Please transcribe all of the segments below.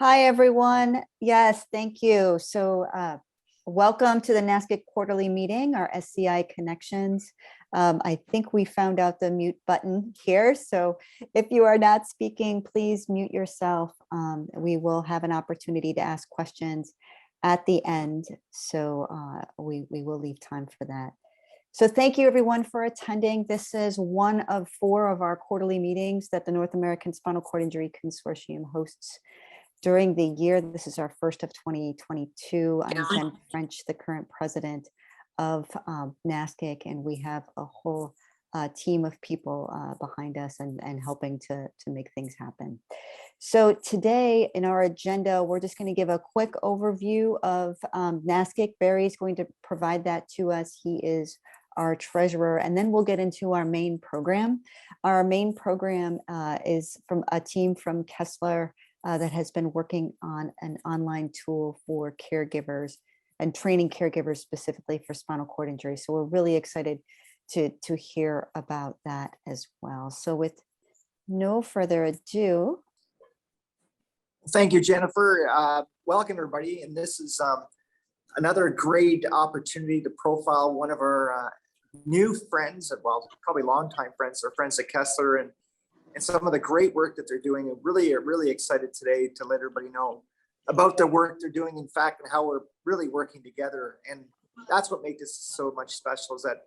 Hi, everyone. Yes, thank you. Welcome to the NASCIC quarterly meeting, our SCI connections. I think we found out the mute button here. So if you are not speaking, please mute yourself. We will have an opportunity to ask questions at the end. So we will leave time for that. So thank you everyone for attending. This is one of 4 of our quarterly meetings that the North American Spinal Cord Injury Consortium hosts during the year. This is our first of 2022. I'm Jen French, the current president of NASCIC, and we have a whole team of people behind us and helping to make things happen. So today in our agenda, we're just going to give a quick overview of NASCIC. Barry is going to provide that to us. He is our treasurer, and then we'll get into our main program. Our main program is from a team from Kessler that has been working on an online tool for caregivers and training caregivers specifically for spinal cord injury. So we're really excited to hear about that as well. So with no further ado. Thank you, Jennifer. Welcome everybody. And this is another great opportunity to profile one of our new friends, well, probably longtime friends, our friends at Kessler, and some of the great work that they're doing. And really excited today to let everybody know about the work they're doing, in fact, and how we're really working together. And that's what makes this so much special, is that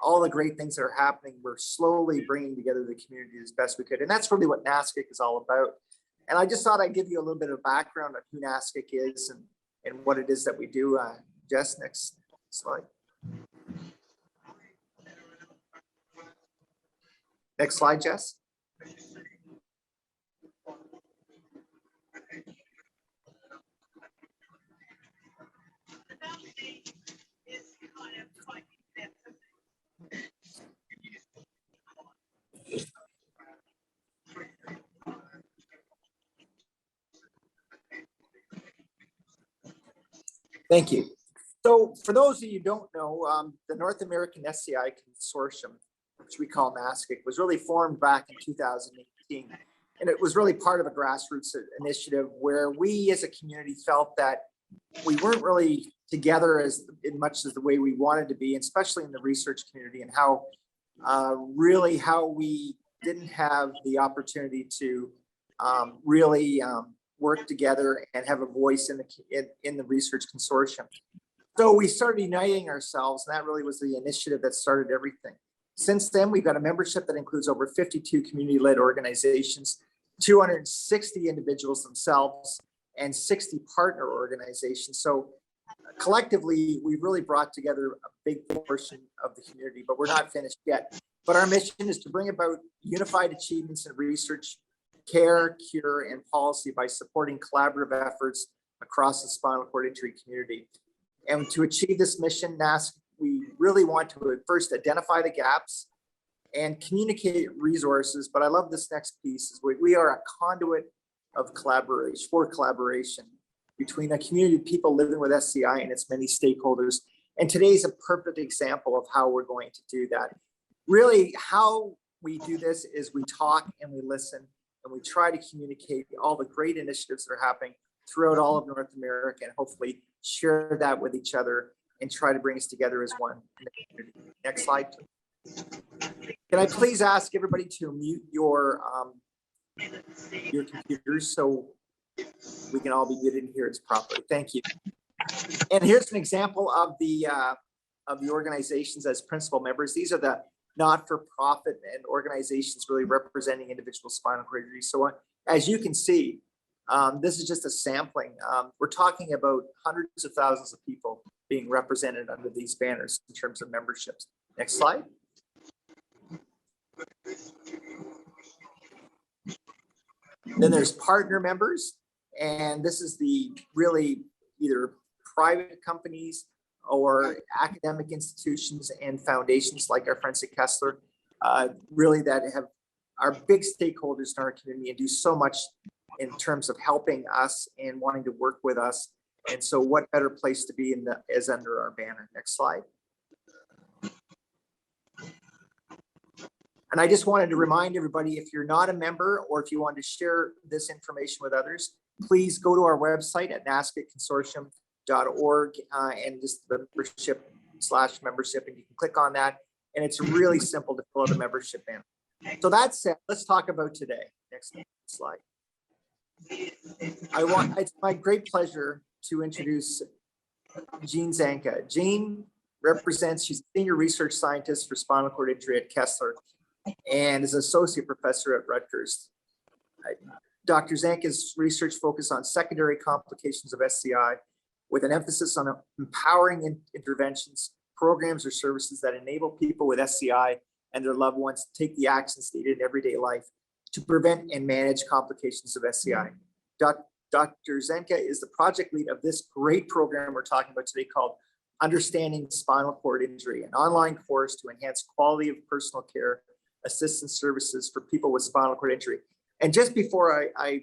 all the great things that are happening, we're slowly bringing together the community as best we could. And that's really what NASCIC is all about. And I just thought I'd give you a little bit of background on who NASCIC is and what it is that we do. Jess, next slide. Next slide, Jess. Thank you. So for those of you who don't know, the North American SCI Consortium, which we call NASCIC, was really formed back in 2018. And it was really part of a grassroots initiative where we as a community felt that we weren't really together as much as the way we wanted to be, especially in the research community, and how we didn't have the opportunity to really work together and have a voice in the research consortium. So we started uniting ourselves, and that really was the initiative that started everything. Since then, we've got a membership that includes over 52 community-led organizations, 260 individuals themselves, and 60 partner organizations. So collectively, we've really brought together a big portion of the community, but we're not finished yet. But our mission is to bring about unified achievements in research, care, cure, and policy by supporting collaborative efforts across the spinal cord injury community. And to achieve this mission, we really want to first identify the gaps and communicate resources. But I love this next piece, is we are a conduit of collaboration between a community of people living with SCI and its many stakeholders. And today's a perfect example of how we're going to do that. Really, how we do this is we talk and we listen, and we try to communicate all the great initiatives that are happening throughout all of North America, and hopefully share that with each other and try to bring us together as one. Next slide. Can I please ask everybody to mute your computers so we can all be muted and hear it properly? Thank you. And here's an example of the organizations as principal members. These are the not-for-profit and organizations really representing individual spinal cord injury. So as you can see, this is just a sampling. We're talking about hundreds of thousands of people being represented under these banners in terms of memberships. Next slide. Then there's partner members, and this is the really either private companies or academic institutions and foundations like our friends at Kessler, really that are big stakeholders in our community and do so much in terms of helping us and wanting to work with us. And so what better place to be is under our banner. Next slide. And I just wanted to remind everybody, if you're not a member or if you want to share this information with others, please go to our website at nascitconsortium.org and just the membership, and you can click on that. And it's really simple to fill out a membership in. So that said, let's talk about today. Next slide. It's my great pleasure to introduce Jean Zanka. Jean she's a senior research scientist for spinal cord injury at Kessler and is an associate professor at Rutgers. Dr. Zanka's research focused on secondary complications of SCI with an emphasis on empowering interventions, programs, or services that enable people with SCI and their loved ones to take the actions needed in everyday life to prevent and manage complications of SCI. Dr. Zanka is the project lead of this great program we're talking about today called Understanding Spinal Cord Injury, an online course to enhance quality of personal care assistance services for people with spinal cord injury. And just before I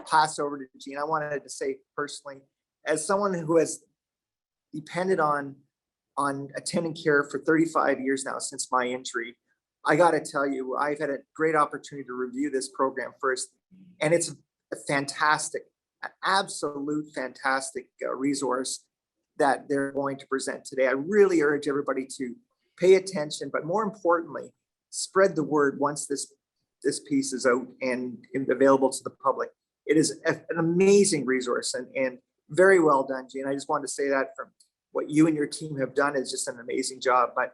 pass over to Jean, I wanted to say personally, as someone who has depended on attending care for 35 years now since my injury, I got to tell you, I've had a great opportunity to review this program first, and it's a fantastic, an absolute fantastic resource that they're going to present today. I really urge everybody to pay attention, but more importantly, spread the word once this piece is out and available to the public. It is an amazing resource and very well done, Jean. I just wanted to say that from what you and your team have done is just an amazing job. But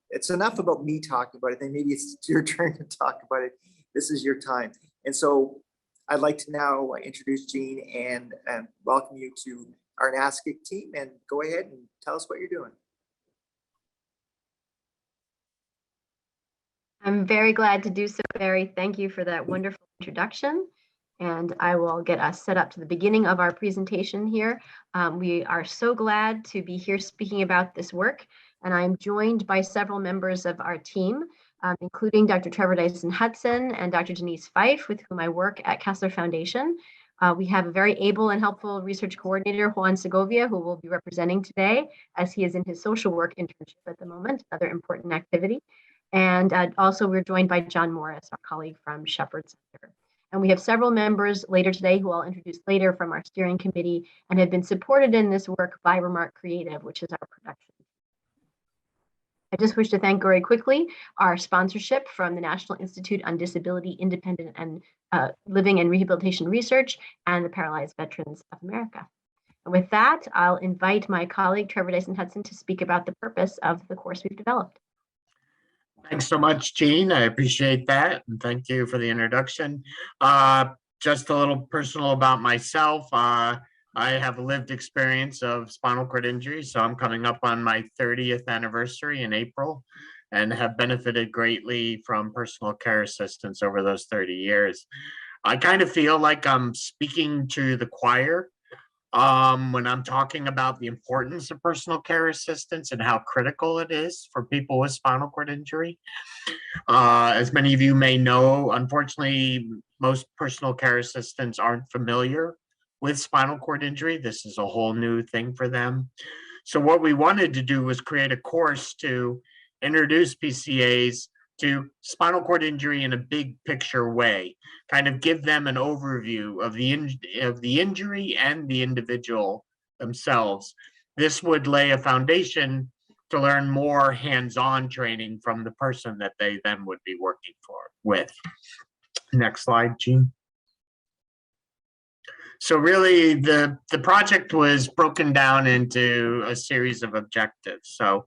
it's enough about me talking about it. Then maybe it's your turn to talk about it. This is your time. And so I'd like to now introduce Jean and welcome you to our NASCIC team, and go ahead and tell us what you're doing. I'm very glad to do so, Barry. Thank you for that wonderful introduction. And I will get us set up to the beginning of our presentation here. We are so glad to be here speaking about this work. And I'm joined by several members of our team, including Dr. Trevor Dyson-Hudson and Dr. Denise Fife, with whom I work at Kessler Foundation. We have a very able and helpful research coordinator, Juan Segovia, who will be representing today as he is in his social work internship at the moment, another important activity. And also we're joined by John Morris, our colleague from Shepherd Center. And we have several members later today who I'll introduce later from our steering committee and have been supported in this work by Remark Creative, which is our production. I just wish to thank very quickly our sponsorship from the National Institute on Disability, Independent and Living and Rehabilitation Research and the Paralyzed Veterans of America. And with that, I'll invite my colleague, Trevor Dyson-Hudson, to speak about the purpose of the course we've developed. Thanks so much, Jean. I appreciate that. And thank you for the introduction. Just a little personal about myself. I have a lived experience of spinal cord injury, so I'm coming up on my 30th anniversary in April and have benefited greatly from personal care assistance over those 30 years. I kind of feel like I'm speaking to the choir when I'm talking about the importance of personal care assistance and how critical it is for people with spinal cord injury. As many of you may know, unfortunately, most personal care assistants aren't familiar with spinal cord injury. This is a whole new thing for them. So what we wanted to do was create a course to introduce PCAs to spinal cord injury in a big picture way, kind of give them an overview of the injury and the individual themselves. This would lay a foundation to learn more hands-on training from the person that they then would be working with. Next slide, Jean. So really the project was broken down into a series of objectives. So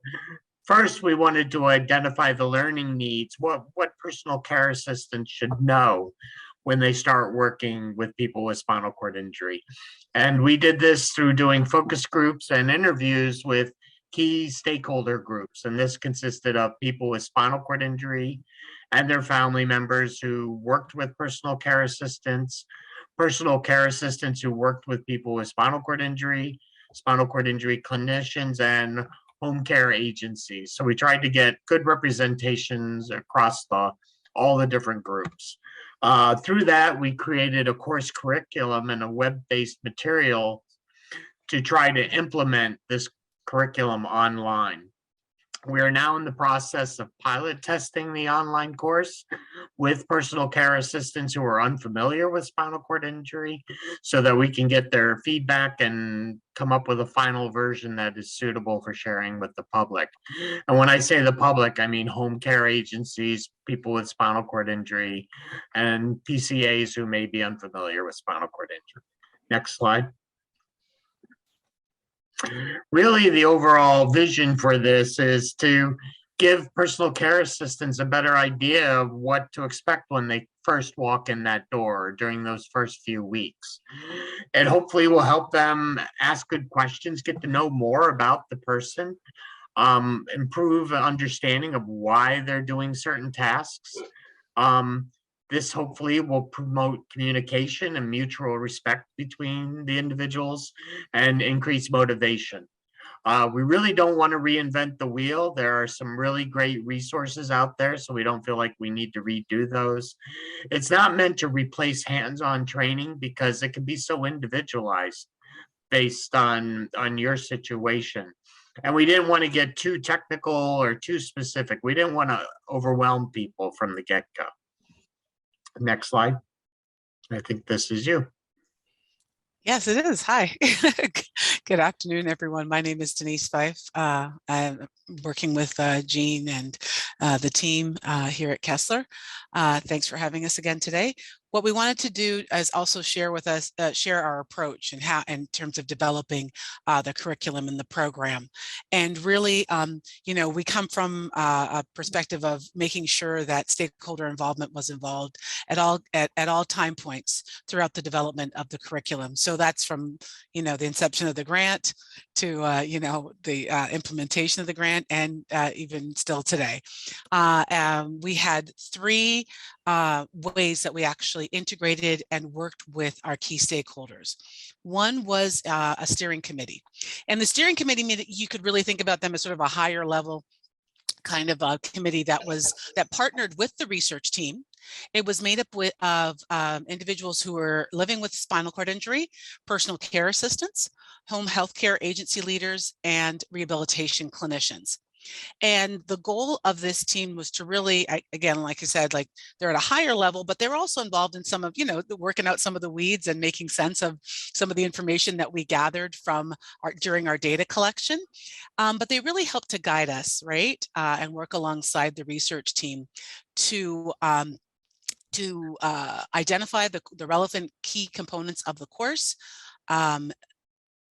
first, we wanted to identify the learning needs, what personal care assistants should know when they start working with people with spinal cord injury. And we did this through doing focus groups and interviews with key stakeholder groups. And this consisted of people with spinal cord injury and their family members who worked with personal care assistants who worked with people with spinal cord injury clinicians, and home care agencies. So we tried to get good representations across all the different groups. Through that, we created a course curriculum and a web-based material to try to implement this curriculum online. We are now in the process of pilot testing the online course with personal care assistants who are unfamiliar with spinal cord injury so that we can get their feedback and come up with a final version that is suitable for sharing with the public. And when I say the public, I mean home care agencies, people with spinal cord injury, and PCAs who may be unfamiliar with spinal cord injury. Next slide. Really, the overall vision for this is to give personal care assistants a better idea of what to expect when they first walk in that door during those first few weeks. It hopefully will help them ask good questions, get to know more about the person, improve understanding of why they're doing certain tasks. This hopefully will promote communication and mutual respect between the individuals and increase motivation. We really don't want to reinvent the wheel. There are some really great resources out there, so we don't feel like we need to redo those. It's not meant to replace hands-on training because it can be so individualized based on your situation. And we didn't want to get too technical or too specific. We didn't want to overwhelm people from the get-go. Next slide. I think this is you. Yes, it is. Hi. Good afternoon, everyone. My name is Denise Fife. I'm working with Jean and the team here at Kessler. Thanks for having us again today. What we wanted to do is also share with us, share our approach and how, in terms of developing the curriculum and the program. And really, you know, we come from a perspective of making sure that stakeholder involvement was involved at all time points throughout the development of the curriculum. So that's from, you know, the inception of the grant to, you know, the implementation of the grant and even still today. We had three ways that we actually integrated and worked with our key stakeholders. One was a steering committee. And the steering committee, you could really think about them as sort of a higher level kind of a committee that partnered with the research team. It was made up of individuals who were living with spinal cord injury, personal care assistants, home health care agency leaders, and rehabilitation clinicians. And the goal of this team was to really, again, like I said, like they're at a higher level, but they're also involved in some of, you know, working out some of the weeds and making sense of some of the information that we gathered from during our data collection. But they really helped to guide us, right? And work alongside the research team to identify the relevant key components of the course,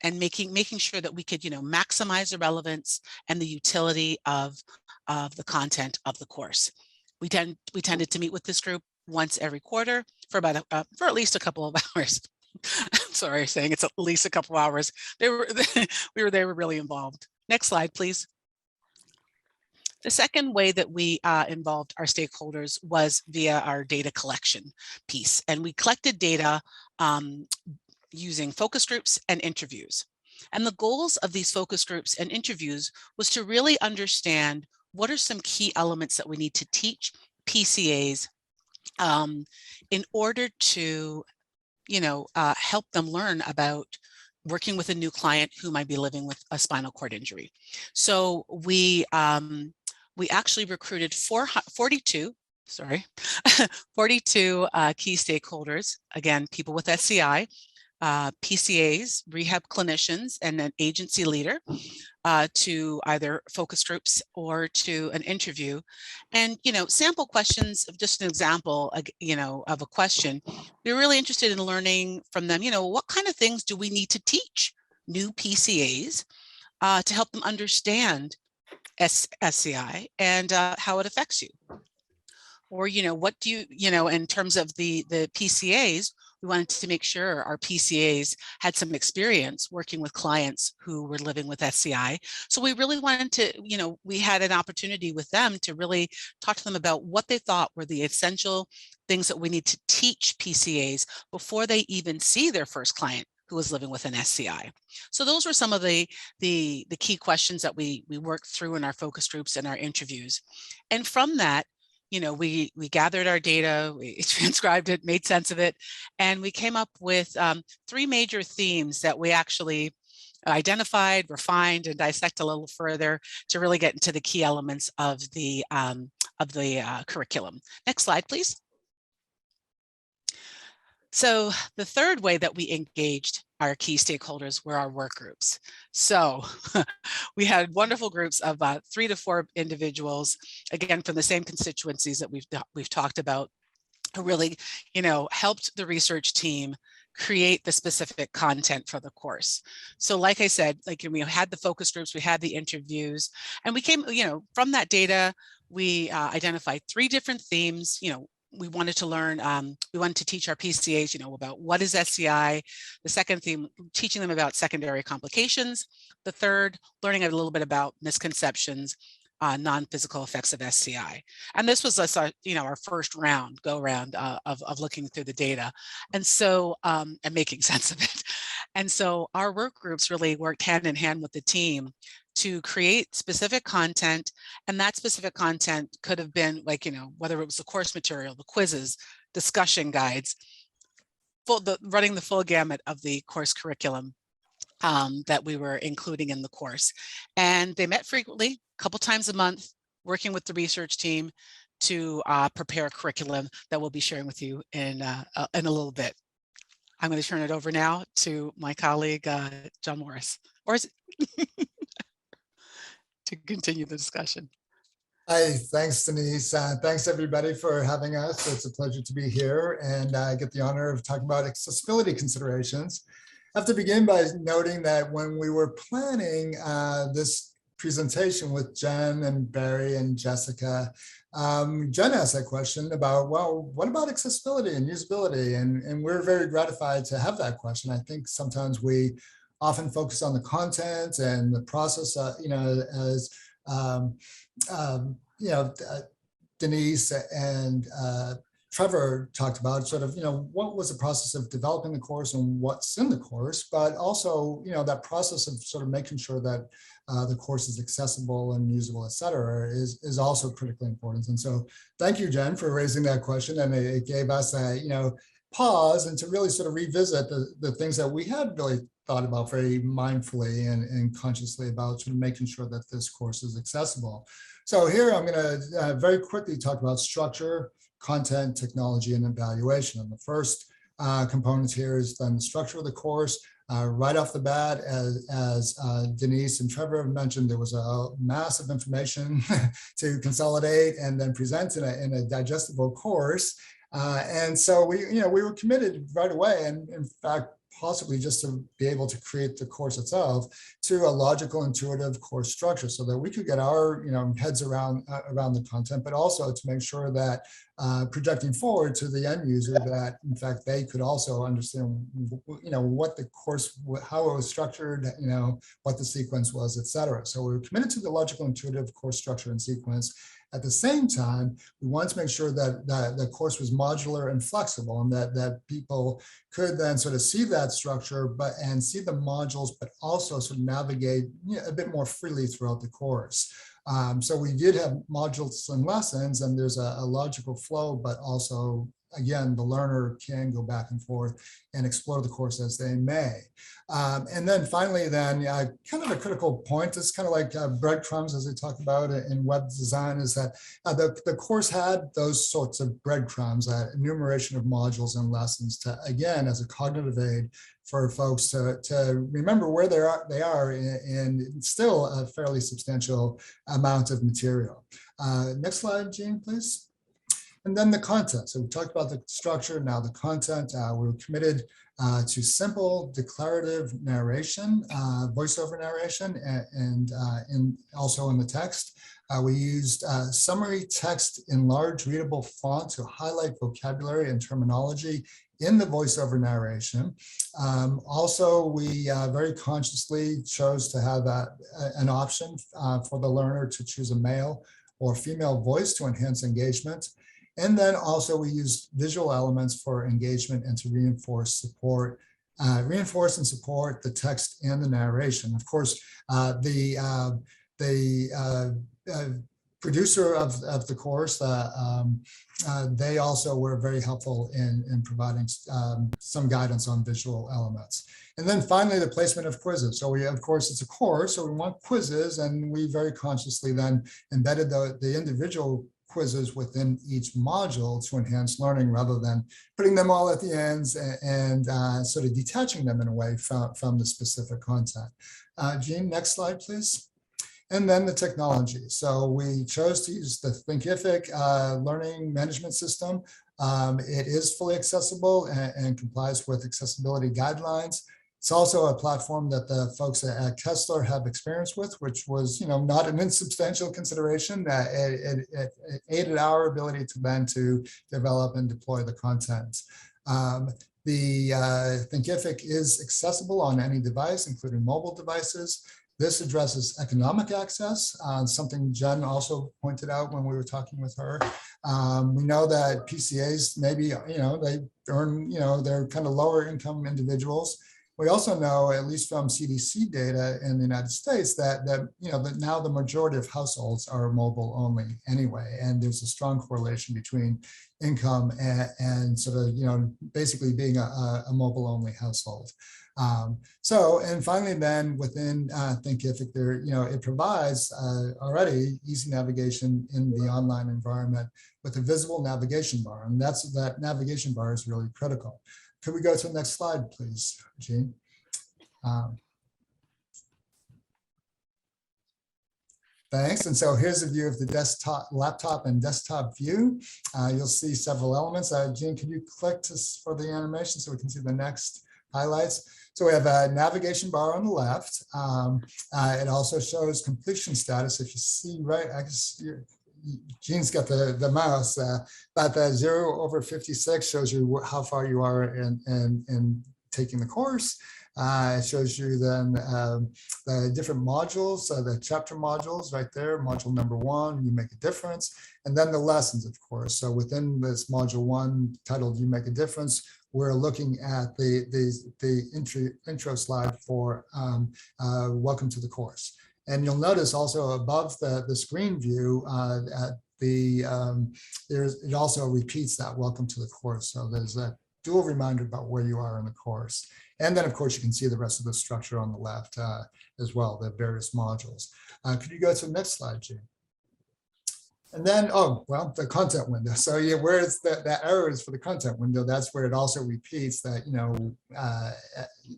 and making sure that we could, you know, maximize the relevance and the utility of the content of the course. We tended to meet with this group once every quarter for about for at least a couple of hours. I'm sorry, saying it's at least a couple of hours. They were really involved. Next slide, please. The second way that we involved our stakeholders was via our data collection piece, and we collected data using focus groups and interviews. And the goals of these focus groups and interviews was to really understand what are some key elements that we need to teach PCAs in order to, you know, help them learn about working with a new client who might be living with a spinal cord injury. So we actually recruited 42 key stakeholders, again, people with SCI, PCAs, rehab clinicians, and an agency leader to either focus groups or to an interview. And, you know, sample questions of just an example, you know, of a question. We're really interested in learning from them, you know, what kind of things do we need to teach new PCAs to help them understand SCI and how it affects you? Or, you know, what do you know, in terms of the PCAs, we wanted to make sure our PCAs had some experience working with clients who were living with SCI. So we really wanted to, you know, we had an opportunity with them to really talk to them about what they thought were the essential things that we need to teach PCAs before they even see their first client who was living with an SCI. So those were some of the key questions that we worked through in our focus groups and our interviews. And from that, you know, we gathered our data, we transcribed it, made sense of it, and we came up with 3 major themes that we actually identified, refined, and dissect a little further to really get into the key elements of the curriculum. Next slide, please. So the third way that we engaged our key stakeholders were our work groups. So we had wonderful groups of 3 to 4 individuals, again, from the same constituencies that we've talked about, who really, helped the research team create the specific content for the course. So like I said, we had the focus groups, we had the interviews, and we came, from that data, we identified 3 different themes. We wanted to learn, we wanted to teach our PCAs, about what is SCI. The second theme, teaching them about secondary complications. The third, learning a little bit about misconceptions, non-physical effects of SCI. And this was our first go round of looking through the data. And so, and making sense of it. And so our work groups really worked hand in hand with the team to create specific content. And that specific content could have been whether it was the course material, the quizzes, discussion guides, running the full gamut of the course curriculum that we were including in the course. And they met frequently, a couple times a month, working with the research team to prepare a curriculum that we'll be sharing with you in a little bit. I'm going to turn it over now to my colleague, John Morris, or is it to continue the discussion. Hi, thanks, Denise. Thanks, everybody, for having us. It's a pleasure to be here, and I get the honor of talking about accessibility considerations. I have to begin by noting that when we were planning this presentation with Jen and Barry and Jessica, Jen asked that question about, well, what about accessibility and usability? And we're very gratified to have that question. I think sometimes we often focus on the content and the process, as Denise and Trevor talked about, sort of, what was the process of developing the course and what's in the course, but also, that process of sort of making sure that the course is accessible and usable, et cetera, is also critically important. And so thank you, Jen, for raising that question. And it gave us a, pause and to really sort of revisit the things that we had really thought about very mindfully and consciously about sort of making sure that this course is accessible. So here I'm going to very quickly talk about structure, content, technology, and evaluation. And the first component here is then the structure of the course. Right off the bat, as Denise and Trevor have mentioned, there was a mass of information to consolidate and then present in a digestible course. And so we were committed right away, and in fact, possibly just to be able to create the course itself to a logical, intuitive course structure so that we could get our heads around the content, but also to make sure that projecting forward to the end user that in fact they could also understand what the course, how it was structured, what the sequence was, et cetera. So we were committed to the logical, intuitive course structure and sequence. At the same time, we wanted to make sure that the course was modular and flexible, and that people could then sort of see that structure, and see the modules, but also sort of navigate a bit more freely throughout the course. So we did have modules and lessons, and there's a logical flow, but also, again, the learner can go back and forth and explore the course as they may. And then finally, kind of a critical point, it's kind of like breadcrumbs, as they talk about in web design, is that the course had those sorts of breadcrumbs, enumeration of modules and lessons to, again, as a cognitive aid for folks to remember where they are in still a fairly substantial amount of material. Next slide, Jean, please. And then the content. So we talked about the structure, now the content. We were committed to simple declarative narration, voiceover narration, and also in the text. We used summary text in large readable font to highlight vocabulary and terminology in the voiceover narration. Also, we very consciously chose to have an option for the learner to choose a male or female voice to enhance engagement. And then also we used visual elements for engagement and to reinforce and support the text and the narration. Of course, the producer of the course. They also were very helpful in providing some guidance on visual elements. And then finally, the placement of quizzes. So of course, it's a course, so we want quizzes, and we very consciously then embedded the individual quizzes within each module to enhance learning rather than putting them all at the ends and sort of detaching them in a way from the specific content. Jean, next slide, please. And then the technology. So we chose to use the Thinkific learning management system. It is fully accessible and complies with accessibility guidelines. It's also a platform that the folks at Kessler have experience with, which was, not an insubstantial consideration. It aided our ability to then to develop and deploy the content. The Thinkific is accessible on any device, including mobile devices. This addresses economic access, something Jen also pointed out when we were talking with her. We know that PCAs, maybe, they earn, they're kind of lower income individuals. We also know, at least from CDC data in the United States, that now the majority of households are mobile only anyway, and there's a strong correlation between income and sort of basically being a mobile only household. And finally, then within Thinkific, there it provides already easy navigation in the online environment with a visible navigation bar, and that navigation bar is really critical. Could we go to the next slide, please, Jean? Thanks. And so here's a view of the laptop and desktop view. You'll see several elements. Jean, can you click for the animation so we can see the next highlights? So we have a navigation bar on the left. It also shows completion status. If you see right, I guess Jean's got the mouse, but the 0/56 shows you how far you are in taking the course. It shows you then the different modules, the chapter modules right there, module number 1, you make a difference, and then the lessons, of course. So within this module 1 titled You Make a Difference, we're looking at the intro slide for welcome to the course. And you'll notice also above the screen view, it also repeats that welcome to the course. So there's a dual reminder about where you are in the course. And then, of course, you can see the rest of the structure on the left as well, the various modules. Could you go to the next slide, Jean? And then, the content window. So where's the arrows for the content window? That's where it also repeats that,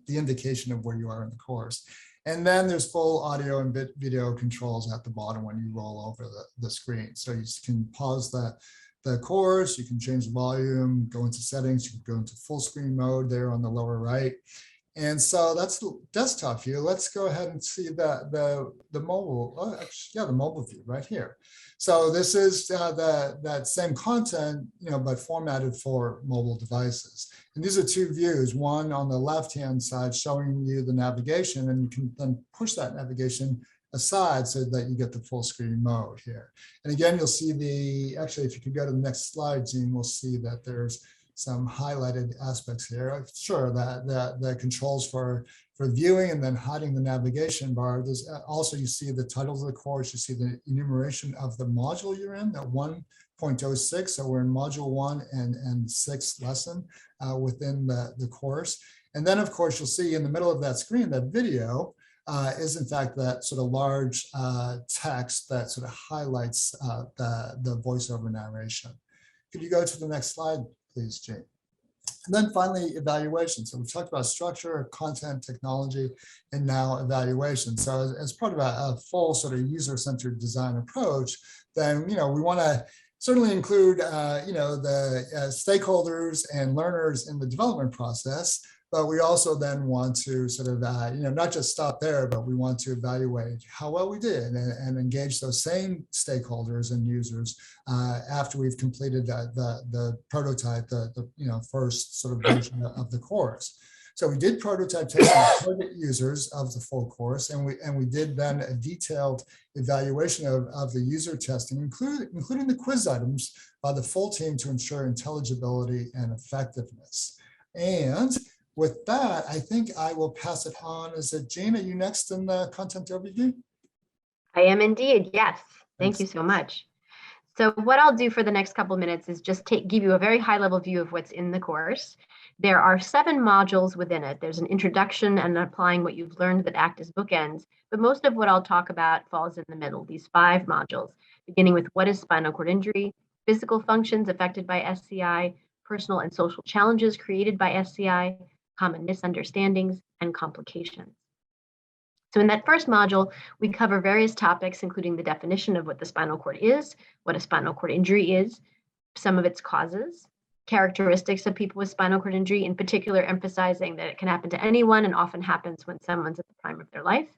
the indication of where you are in the course. And then there's full audio and video controls at the bottom when you roll over the screen. So you can pause the course, you can change the volume, go into settings, you can go into full screen mode there on the lower right. And so that's the desktop view. Let's go ahead and see the mobile, the mobile view right here. So this is that same content, but formatted for mobile devices. And these are two views, one on the left-hand side showing you the navigation, and you can then push that navigation aside so that you get the full screen mode here. And again, you'll see actually, if you could go to the next slide, Jean, we'll see that there's some highlighted aspects here. Sure, the controls for viewing and then hiding the navigation bar. There's also, you see the titles of the course, you see the enumeration of the module you're in, that 1.06. So we're in module 1 and 6th lesson within the course. And then, of course, you'll see in the middle of that screen, that video is in fact that sort of large text that sort of highlights the voiceover narration. Could you go to the next slide, please, Jane? And then finally, evaluation. So we've talked about structure, content, technology, and now evaluation. So as part of a full sort of user-centered design approach, then we want to certainly include the stakeholders and learners in the development process. But we also then want to sort of, not just stop there, but we want to evaluate how well we did and engage those same stakeholders and users after we've completed the prototype, the first sort of version of the course. So we did prototype testing target users of the full course, and we did then a detailed evaluation of the user testing, including the quiz items by the full team to ensure intelligibility and effectiveness. And with that, I think I will pass it on. Is it Jane? Are you next in the content overview? I am indeed, yes. Thank you so much. So what I'll do for the next couple minutes is just give you a very high level view of what's in the course. There are 7 modules within it. There's an introduction and applying what you've learned that act as bookends, but most of what I'll talk about falls in the middle, these 5 modules, beginning with what is spinal cord injury, physical functions affected by SCI, personal and social challenges created by SCI, common misunderstandings, and complications. So in that first module, we cover various topics, including the definition of what the spinal cord is, what a spinal cord injury is, some of its causes, characteristics of people with spinal cord injury, in particular emphasizing that it can happen to anyone and often happens when someone's at the prime of their life,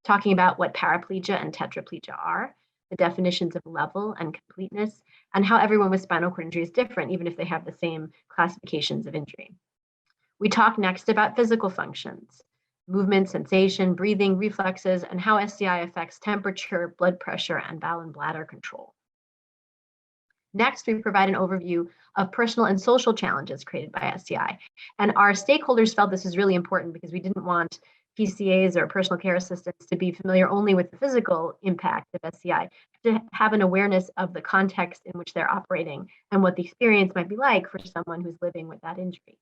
talking about what paraplegia and tetraplegia are, the definitions of level and completeness, and how everyone with spinal cord injury is different, even if they have the same classifications of injury. We talk next about physical functions, movement, sensation, breathing, reflexes, and how SCI affects temperature, blood pressure, and bowel and bladder control. Next, we provide an overview of personal and social challenges created by SCI. And our stakeholders felt this was really important because we didn't want PCAs or personal care assistants to be familiar only with the physical impact of SCI, to have an awareness of the context in which they're operating and what the experience might be like for someone who's living with that injury.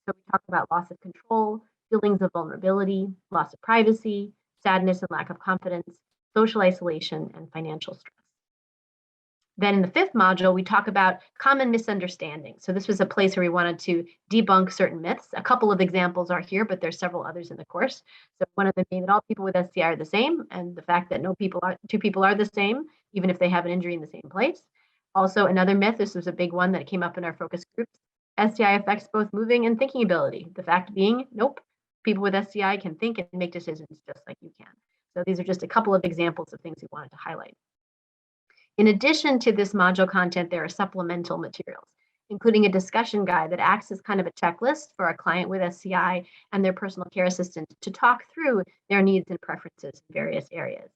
So we talk about loss of control, feelings of vulnerability, loss of privacy, sadness and lack of confidence, social isolation, and financial stress. Then in the 5th module, we talk about common misunderstandings. So this was a place where we wanted to debunk certain myths. A couple of examples are here, but there's several others in the course. So one of them being that all people with SCI are the same, and the fact that two people are the same, even if they have an injury in the same place. Also, another myth, this was a big one that came up in our focus groups, SCI affects both moving and thinking ability. The fact being, nope, people with SCI can think and make decisions just like you can. So these are just a couple of examples of things we wanted to highlight. In addition to this module content, there are supplemental materials, including a discussion guide that acts as kind of a checklist for a client with SCI and their personal care assistant to talk through their needs and preferences in various areas.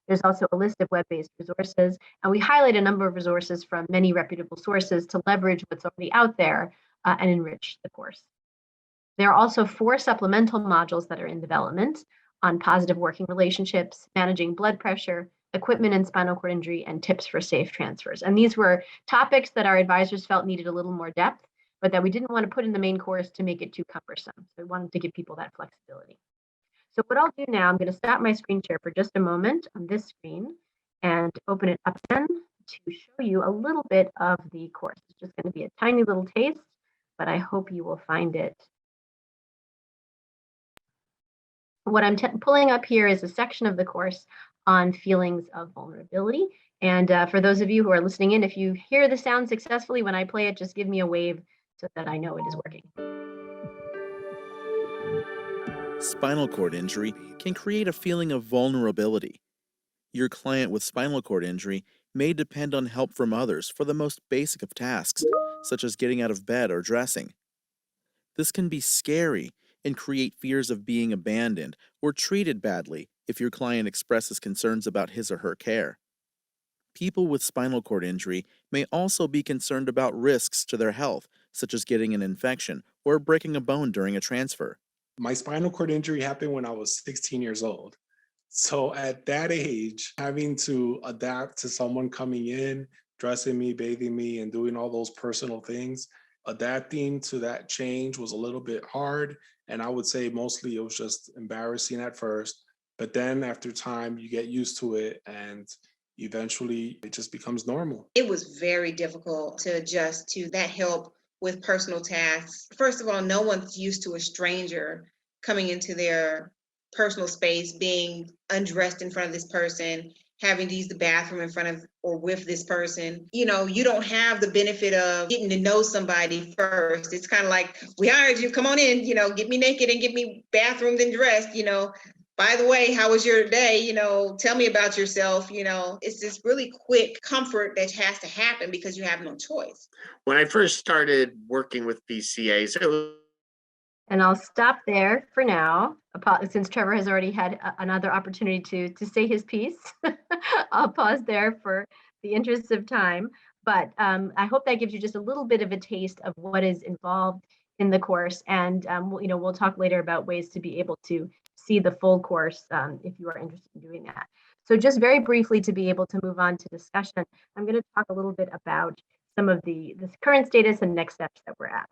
There's also a list of web-based resources, and we highlight a number of resources from many reputable sources to leverage what's already out there and enrich the course. There are also 4 supplemental modules that are in development on positive working relationships, managing blood pressure, equipment and spinal cord injury, and tips for safe transfers. And these were topics that our advisors felt needed a little more depth, but that we didn't want to put in the main course to make it too cumbersome. So we wanted to give people that flexibility. So what I'll do now, I'm going to stop my screen share for just a moment on this screen and open it up again to show you a little bit of the course. It's just going to be a tiny little taste, but I hope you will find it. What I'm pulling up here is a section of the course on feelings of vulnerability. And for those of you who are listening in, if you hear the sound successfully when I play it, just give me a wave so that I know it is working. Spinal cord injury can create a feeling of vulnerability. Your client with spinal cord injury may depend on help from others for the most basic of tasks, such as getting out of bed or dressing. This can be scary and create fears of being abandoned or treated badly if your client expresses concerns about his or her care. People with spinal cord injury may also be concerned about risks to their health, such as getting an infection or breaking a bone during a transfer. My spinal cord injury happened when I was 16 years old. So at that age, having to adapt to someone coming in, dressing me, bathing me, and doing all those personal things, adapting to that change was a little bit hard. And I would say mostly it was just embarrassing at first. But then after time, you get used to it and eventually it just becomes normal. It was very difficult to adjust to that help with personal tasks. First of all, no one's used to a stranger coming into their personal space, being undressed in front of this person, having to use the bathroom in front of or with this person. You know, you don't have the benefit of getting to know somebody first. It's kind of like, we hired you, come on in, you know, get me naked and get me bathroomed and dressed, you know. By the way, how was your day? You know, tell me about yourself. You know, it's this really quick comfort that has to happen because you have no choice. When I first started working with PCAs, it was And I'll stop there for now, since Trevor has already had another opportunity to say his piece. I'll pause there for the interest of time. But I hope that gives you just a little bit of a taste of what is involved in the course. And we'll talk later about ways to be able to see the full course if you are interested in doing that. So just very briefly, to be able to move on to discussion, I'm going to talk a little bit about some of the current status and next steps that we're at.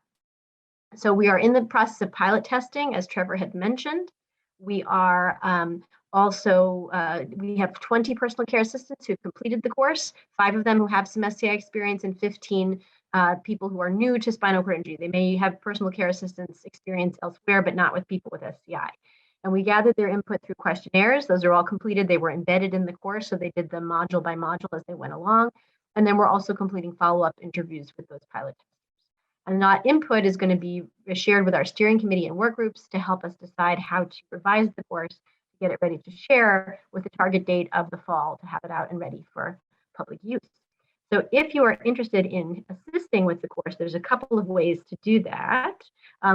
So we are in the process of pilot testing, as Trevor had mentioned. We are we have 20 personal care assistants who completed the course, 5 of them who have some SCI experience, and 15 people who are new to spinal cord injury. They may have personal care assistants experience elsewhere, but not with people with SCI. And we gathered their input through questionnaires. Those are all completed. They were embedded in the course, so they did them module by module as they went along. And then we're also completing follow-up interviews with those pilot testers. And that input is going to be shared with our steering committee and work groups to help us decide how to revise the course, to get it ready to share with the target date of the fall to have it out and ready for public use. So if you are interested in assisting with the course, there's a couple of ways to do that.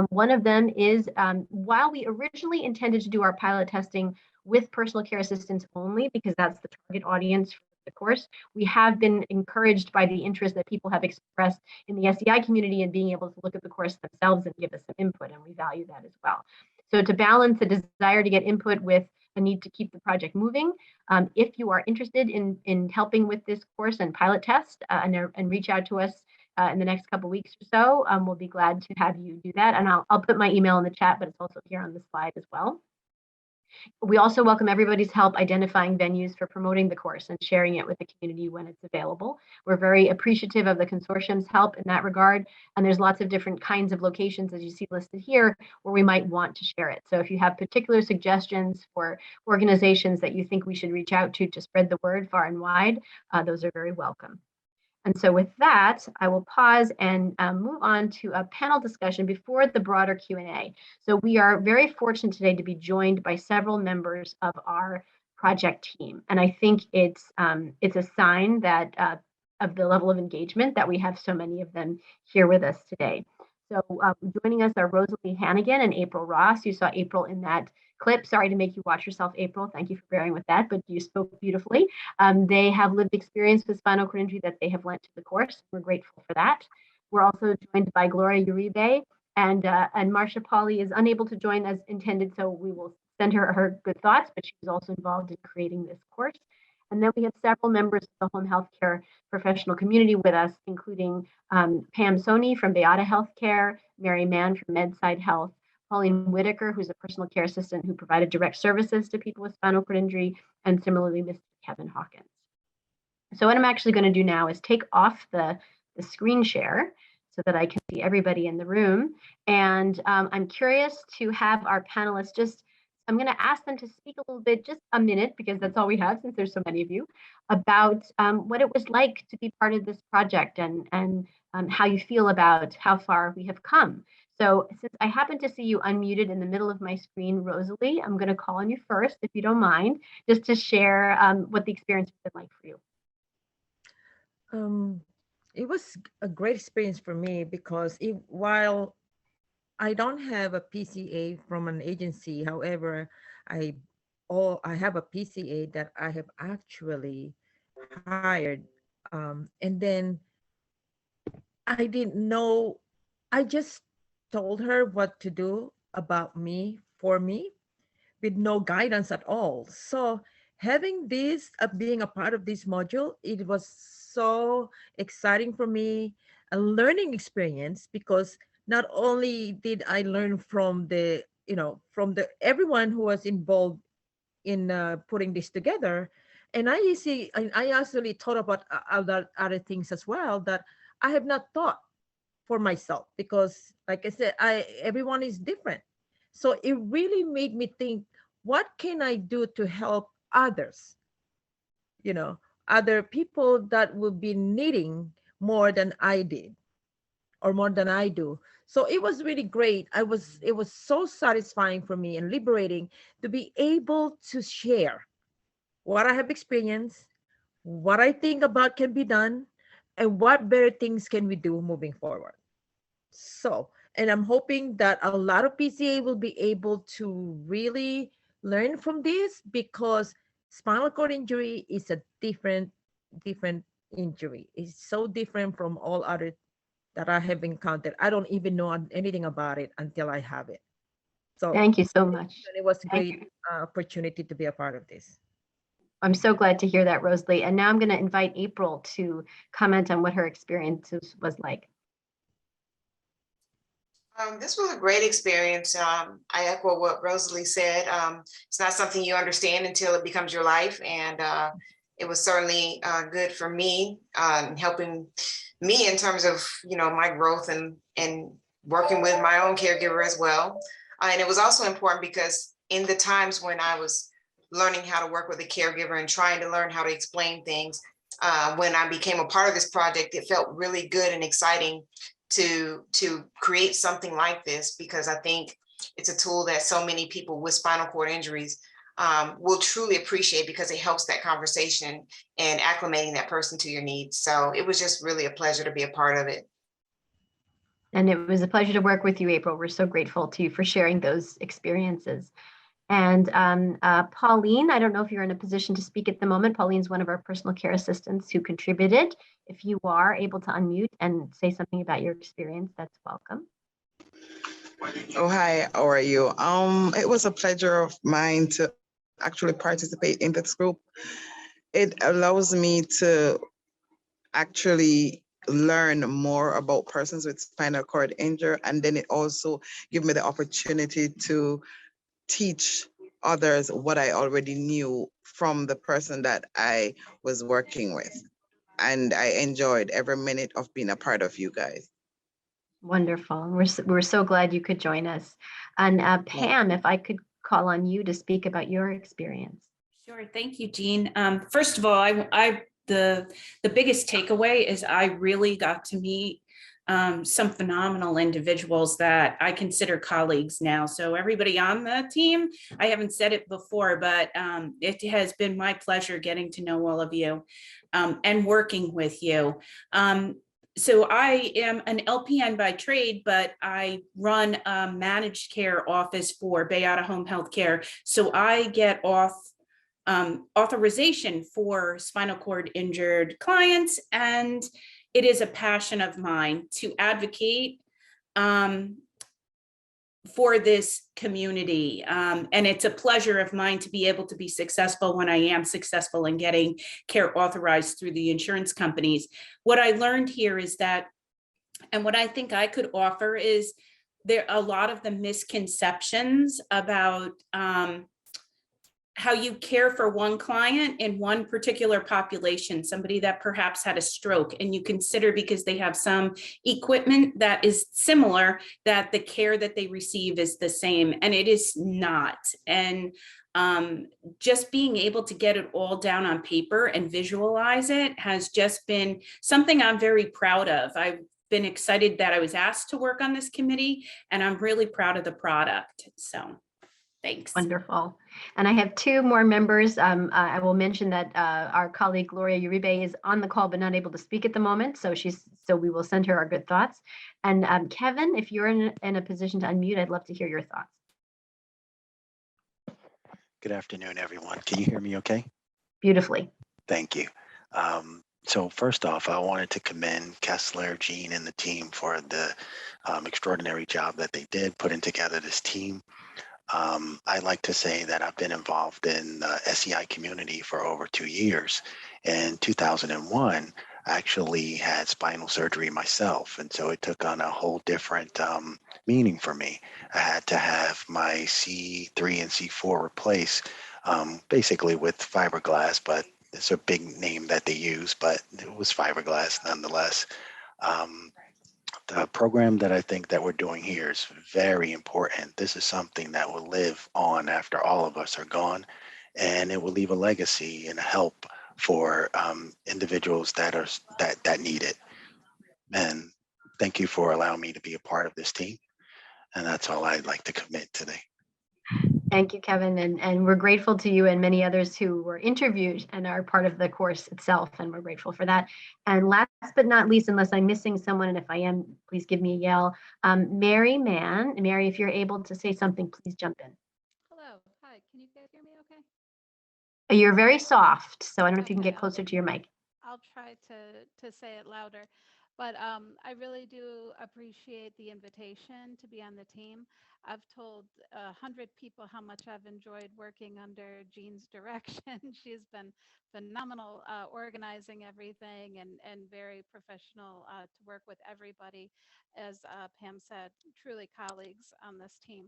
One of them is, while we originally intended to do our pilot testing with personal care assistants only, because that's the target audience for the course, we have been encouraged by the interest that people have expressed in the SCI community and being able to look at the course themselves and give us some input, and we value that as well. So to balance the desire to get input with a need to keep the project moving, if you are interested in helping with this course and pilot test and reach out to us in the next couple of weeks or so, we'll be glad to have you do that. And I'll put my email in the chat, but it's also here on the slide as well. We also welcome everybody's help identifying venues for promoting the course and sharing it with the community when it's available. We're very appreciative of the consortium's help in that regard. And there's lots of different kinds of locations, as you see listed here, where we might want to share it. So if you have particular suggestions for organizations that you think we should reach out to spread the word far and wide, those are very welcome. And so with that, I will pause and move on to a panel discussion before the broader Q&A. So we are very fortunate today to be joined by several members of our project team. And I think it's a sign that of the level of engagement that we have so many of them here with us today. So joining us are Rosalie Hannigan and April Ross. You saw April in that clip. Sorry to make you watch yourself, April. Thank you for bearing with that, but you spoke beautifully. They have lived experience with spinal cord injury that they have lent to the course. We're grateful for that. We're also joined by Gloria Uribe, and Marcia Pauley is unable to join as intended, so we will send her good thoughts, but she's also involved in creating this course. And then we have several members of the home healthcare professional community with us, including Pam Soni from Beata Healthcare, Mary Mann from Medside Health, Pauline Whitaker, who's a personal care assistant who provided direct services to people with spinal cord injury, and similarly, Mr. Kevin Hawkins. So what I'm actually going to do now is take off the screen share so that I can see everybody in the room. And I'm curious to have our panelists I'm going to ask them to speak a little bit, just a minute, because that's all we have since there's so many of you, about what it was like to be part of this project and how you feel about how far we have come. So since I happen to see you unmuted in the middle of my screen, Rosalie, I'm going to call on you first, if you don't mind, just to share what the experience has been like for you. It was a great experience for me because while I don't have a PCA from an agency, however, I have a PCA that I have actually hired, and then I didn't know. I just told her what to do about me, for me, with no guidance at all. So having this, being a part of this module, it was so exciting for me, a learning experience, because not only did I learn from everyone who was involved in putting this together, and I actually thought about other things as well that I have not thought for myself, because like I said, everyone is different. So it really made me think, what can I do to help others? Other people that will be needing more than I did or more than I do. So it was really great. It was so satisfying for me and liberating to be able to share what I have experienced, what I think about can be done, and what better things can we do moving forward. So, and I'm hoping that a lot of PCA will be able to really learn from this, because spinal cord injury is a different injury. It's so different from all other that I have encountered. I don't even know anything about it until I have it. So thank you so much. It was a great opportunity to be a part of this. I'm so glad to hear that, Rosalie. And now I'm going to invite April to comment on what her experience was like. This was a great experience. I echo what Rosalie said. It's not something you understand until it becomes your life. And it was certainly good for me, helping me in terms of, my growth and working with my own caregiver as well. And it was also important because in the times when I was learning how to work with a caregiver and trying to learn how to explain things, when I became a part of this project, it felt really good and exciting to create something like this, because I think it's a tool that so many people with spinal cord injuries will truly appreciate, because it helps that conversation and acclimating that person to your needs. So it was just really a pleasure to be a part of it. And it was a pleasure to work with you, April. We're so grateful to you for sharing those experiences. And Pauline, I don't know if you're in a position to speak at the moment. Pauline's one of our personal care assistants who contributed. If you are able to unmute and say something about your experience, that's welcome. Oh, hi, how are you? It was a pleasure of mine to actually participate in this group. It allows me to actually learn more about persons with spinal cord injury, and then it also gives me the opportunity to teach others what I already knew from the person that I was working with. And I enjoyed every minute of being a part of you guys. Wonderful. We're so glad you could join us. And Pam, if I could call on you to speak about your experience. Sure. Thank you, Jean. First of all, the biggest takeaway is I really got to meet some phenomenal individuals that I consider colleagues now. So everybody on the team, I haven't said it before, but it has been my pleasure getting to know all of you and working with you. So I am an LPN by trade, but I run a managed care office for Bay Out of Home Healthcare. So I get authorization for spinal cord injured clients, and it is a passion of mine to advocate for this community. And it's a pleasure of mine to be able to be successful when I am successful in getting care authorized through the insurance companies. What I learned here is that, and what I think I could offer is, there are a lot of the misconceptions about how you care for one client in one particular population, somebody that perhaps had a stroke, and you consider, because they have some equipment that is similar, that the care that they receive is the same, and it is not. And just being able to get it all down on paper and visualize it has just been something I'm very proud of. I've been excited that I was asked to work on this committee, and I'm really proud of the product. So thanks. Wonderful. And I have two more members. I will mention that our colleague Gloria Uribe is on the call but not able to speak at the moment. So we will send her our good thoughts. And Kevin, if you're in a position to unmute, I'd love to hear your thoughts. Good afternoon, everyone. Can you hear me okay? Beautifully. Thank you. So first off, I wanted to commend Kessler, Jean, and the team for the extraordinary job that they did putting together this team. I like to say that I've been involved in the SCI community for over 2 years. In 2001, I actually had spinal surgery myself, and so it took on a whole different meaning for me. I had to have my C3 and C4 replaced, basically with fiberglass, but it's a big name that they use, but it was fiberglass nonetheless. The program that I think that we're doing here is very important. This is something that will live on after all of us are gone, and it will leave a legacy and help for individuals that need it. And thank you for allowing me to be a part of this team. And that's all I'd like to commit today. Thank you, Kevin. And we're grateful to you and many others who were interviewed and are part of the course itself. And we're grateful for that. And last but not least, unless I'm missing someone, and if I am, please give me a yell. Mary Mann. Mary, if you're able to say something, please jump in. Hello. Hi. Can you guys hear me okay? You're very soft, so I don't know if you can get closer to your mic. I'll try to say it louder. But I really do appreciate the invitation to be on the team. I've told 100 people how much I've enjoyed working under Jean's direction. She's been phenomenal organizing everything and very professional to work with everybody. As Pam said, truly colleagues on this team.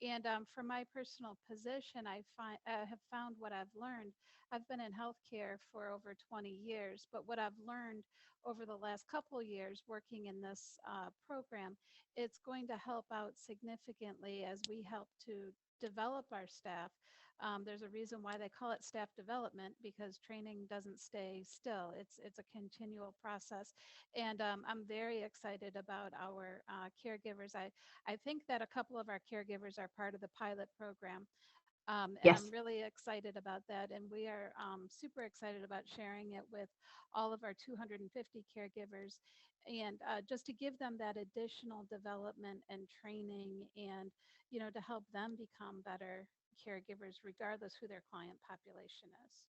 And for my personal position, have found what I've learned. I've been in healthcare for over 20 years, but what I've learned over the last couple of years working in this program, it's going to help out significantly as we help to develop our staff. There's a reason why they call it staff development, because training doesn't stay still. It's a continual process. And I'm very excited about our caregivers. I think that a couple of our caregivers are part of the pilot program. And I'm Yes. really excited about that. And we are super excited about sharing it with all of our 250 caregivers. And just to give them that additional development and training and, to help them become better caregivers, regardless who their client population is.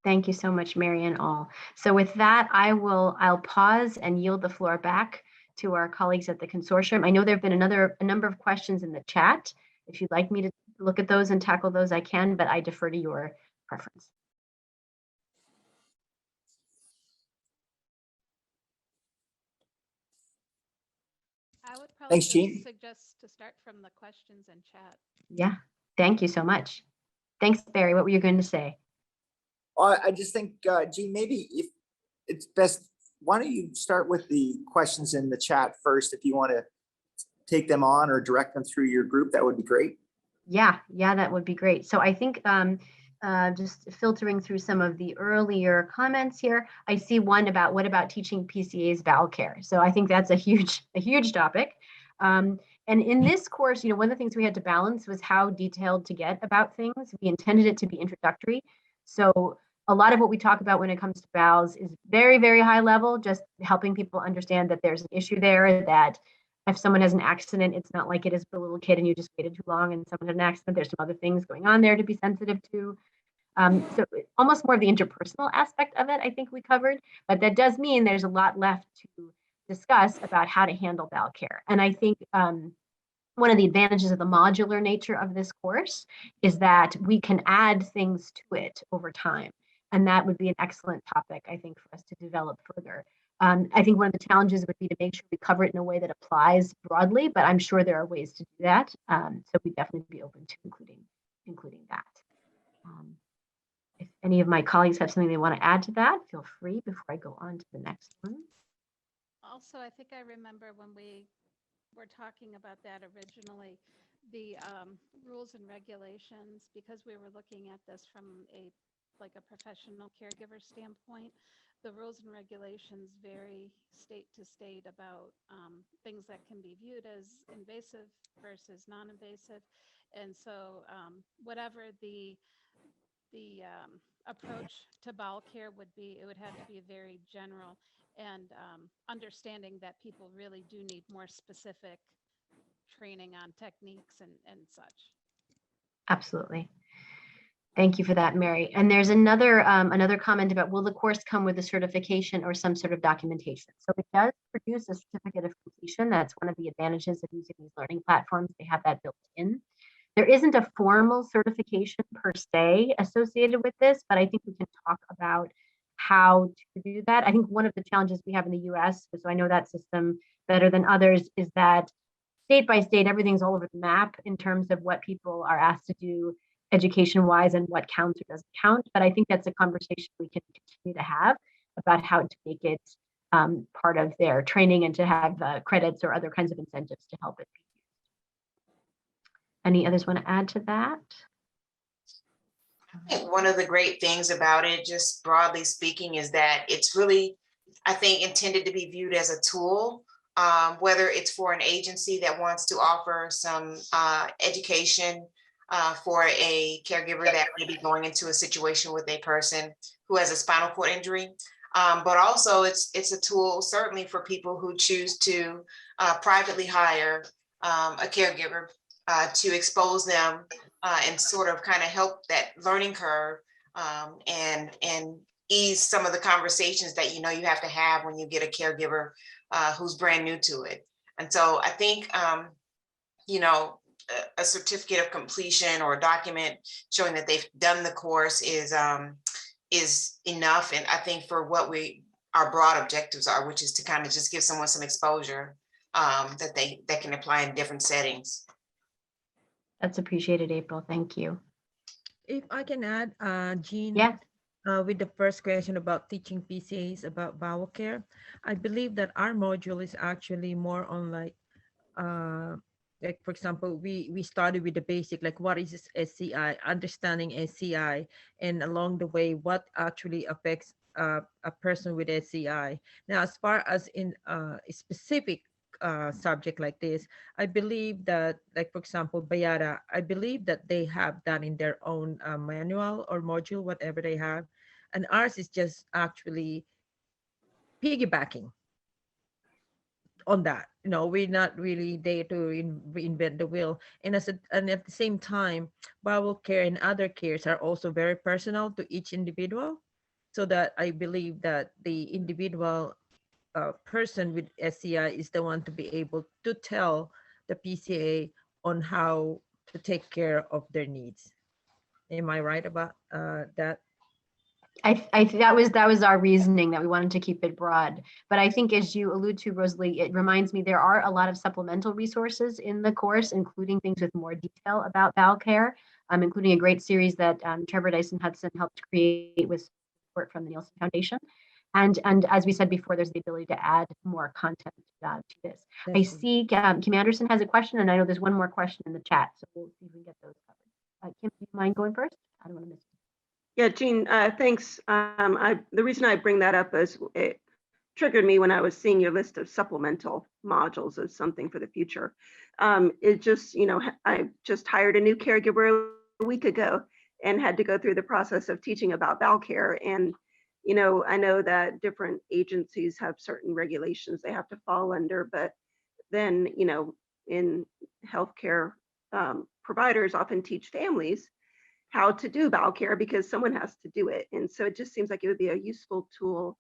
Thank you so much, Mary and all. So with that, I'll pause and yield the floor back to our colleagues at the consortium. I know there have been a number of questions in the chat. If you'd like me to look at those and tackle those, I can, but I defer to your preference. I would probably Thanks, Jean. suggest to start from the questions in chat. Yeah, thank you so much. Thanks, Barry. What were you going to say? I just think, Jean, maybe if it's best, why don't you start with the questions in the chat first? If you want to take them on or direct them through your group, that would be great. Yeah, that would be great. So I think just filtering through some of the earlier comments here, I see one about what about teaching PCAs bowel care. So I think that's a huge topic. And in this course, one of the things we had to balance was how detailed to get about things. We intended it to be introductory. So a lot of what we talk about when it comes to bowels is very, very high level, just helping people understand that there's an issue there, that if someone has an accident, it's not like it is for a little kid and you just waited too long and someone had an accident. There's some other things going on there to be sensitive to. So almost more of the interpersonal aspect of it, I think we covered, but that does mean there's a lot left to discuss about how to handle bowel care. And I think one of the advantages of the modular nature of this course is that we can add things to it over time. And that would be an excellent topic, I think, for us to develop further. I think one of the challenges would be to make sure we cover it in a way that applies broadly, but I'm sure there are ways to do that. So we'd definitely be open to including that. If any of my colleagues have something they want to add to that, feel free before I go on to the next one. Also, I think I remember when we were talking about that originally, the rules and regulations, because we were looking at this from a professional caregiver standpoint, the rules and regulations vary state to state about things that can be viewed as invasive versus non-invasive. And so whatever the approach to bowel care would be, it would have to be very general, and understanding that people really do need more specific training on techniques and such. Absolutely. Thank you for that, Mary. And there's another comment about, will the course come with a certification or some sort of documentation? So it does produce a certificate of completion. That's one of the advantages of using these learning platforms. They have that built in. There isn't a formal certification per se associated with this, but I think we can talk about how to do that. I think one of the challenges we have in the US, so I know that system better than others, is that state by state, everything's all over the map in terms of what people are asked to do education-wise and what counts or doesn't count. But I think that's a conversation we can continue to have about how to make it part of their training and to have credits or other kinds of incentives to help it be used. Any others want to add to that? I think one of the great things about it, just broadly speaking, is that it's really, I think, intended to be viewed as a tool, whether it's for an agency that wants to offer some education for a caregiver that may be going into a situation with a person who has a spinal cord injury. But also it's a tool certainly for people who choose to privately hire a caregiver to expose them and sort of kind of help that learning curve and ease some of the conversations that you have to have when you get a caregiver who's brand new to it. And so I think a certificate of completion or a document showing that they've done the course is enough. And I think for what our broad objectives are, which is to kind of just give someone some exposure that can apply in different settings. That's appreciated, April. Thank you. If I can add, Jean, Yeah. With the first question about teaching PCAs about bowel care, I believe that our module is actually more on like for example, we started with the basic, like what is this SCI, understanding SCI, and along the way, what actually affects a person with SCI. Now, as far as in a specific subject like this, I believe that, like for example, Bayada, I believe that they have that in their own manual or module, whatever they have, and ours is just actually piggybacking on that. We're not really there to reinvent the wheel. And at the same time, bowel care and other cares are also very personal to each individual. So that I believe that the individual person with SCI is the one to be able to tell the PCA on how to take care of their needs. Am I right about that? That was our reasoning, that we wanted to keep it broad. But I think, as you allude to, Rosalie, it reminds me there are a lot of supplemental resources in the course, including things with more detail about bowel care, including a great series that Trevor Dyson Hudson helped create with support from the Nielsen Foundation. And as we said before, there's the ability to add more content to this. I see Kim Anderson has a question, and I know there's one more question in the chat, so we'll see if we can get those covered. Kim, do you mind going first? I don't want to miss you. Yeah, Jean, thanks. The reason I bring that up is it triggered me when I was seeing your list of supplemental modules as something for the future. It just, I just hired a new caregiver a week ago and had to go through the process of teaching about bowel care. And, I know that different agencies have certain regulations they have to fall under, but then, in healthcare, providers often teach families how to do bowel care because someone has to do it. And so it just seems like it would be a useful tool